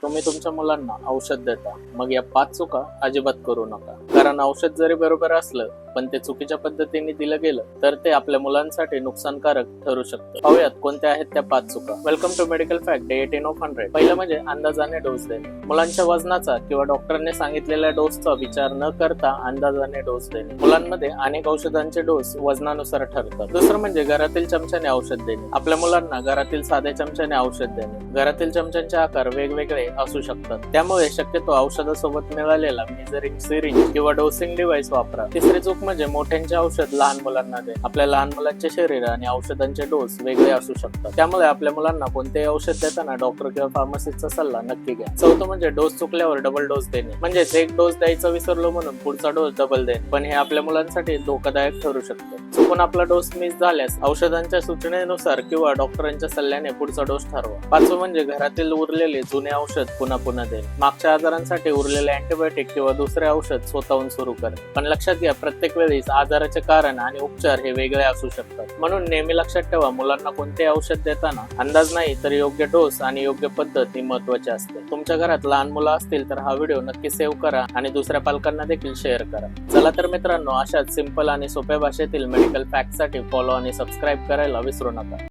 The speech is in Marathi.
तुम्ही तुमच्या मुलांना औषध देता, मग या 5 चुका अजिबात करू नका. कारण औषध जरी बरोबर असलं पण ते चुकीच्या पद्धतीने दिलं गेलं तर ते आपल्या मुलांसाठी नुकसानकारक ठरू शकतं. पाहूयात कोणत्या आहेत त्या 5 चुका. Welcome to medical fact day 18 of 100. पहिलं म्हणजे अंदाजाने डोस देणे. मुलांच्या वजनाचा किंवा डॉक्टरने सांगितलेल्या डोसचा विचार न करता अंदाजाने डोस देणे. मुलांमध्ये अनेक औषधांचे डोस वजनानुसार ठरतात. दुसरं म्हणजे घरातील चमच्याने औषध देणे. आपल्या मुलांना घरातील साध्या चमच्याने औषध देणे. घरातील चमच्यांचे आकार वेगवेगळे असू शकतात, त्यामुळे शक्यतो औषधासोबत मिळालेला मेजरिंग सिरिंज किंवा डोसिंग डिव्हाइस वापरा. तिसरी चूक म्हणजे मोठ्यांचे औषध लहान मुलांना दे. आपल्या लहान मुलांचे शरीर आणि औषधांचे डोस वेगळे असू शकतात, त्यामुळे आपल्या मुलांना कोणतेही औषध देताना डॉक्टर किंवा फार्मसिस्टचा सल्ला नक्की घ्या. चौथं म्हणजे डोस चुकल्यावर डबल डोस देणे. म्हणजेच एक डोस द्यायचा विसरलो म्हणून पुढचा डोस डबल देणे, पण हे आपल्या मुलांसाठी धोकादायक ठरू शकते. चुकून आपला डोस मिस झाल्यास औषधांच्या सूचनेनुसार किंवा डॉक्टरांच्या सल्ल्याने पुढचा डोस ठरवा. पाचवं म्हणजे घरातील उरलेले जुने औषध पुन्हा पुन्हा देणे. मागच्या आजारांसाठी उरलेले अँटीबायोटिक किंवा दुसरे औषध स्वतःहून सुरू करणे. पण लक्षात घ्या, प्रत्येक वेळी आजाराचे कारण आणि उपचार हे वेगळे असू शकतात, म्हणून नेहमी लक्षात ठेवा, मुलांना कोणते औषध देताना अंदाज नाही तर योग्य डोस आणि योग्य पद्धत ही महत्त्वाची असते. तुमच्या घरात लहान मुलं असतील तर हा व्हिडिओ नक्की सेव्ह करा आणि दुसऱ्या पालकांना देखील शेअर करा. चला तर मित्रांनो, अशाच सिंपल आणि सोप्या भाषेतील मेडिकल फॅक्ट साठी फॉलो आणि सबस्क्राईब करायला विसरू नका.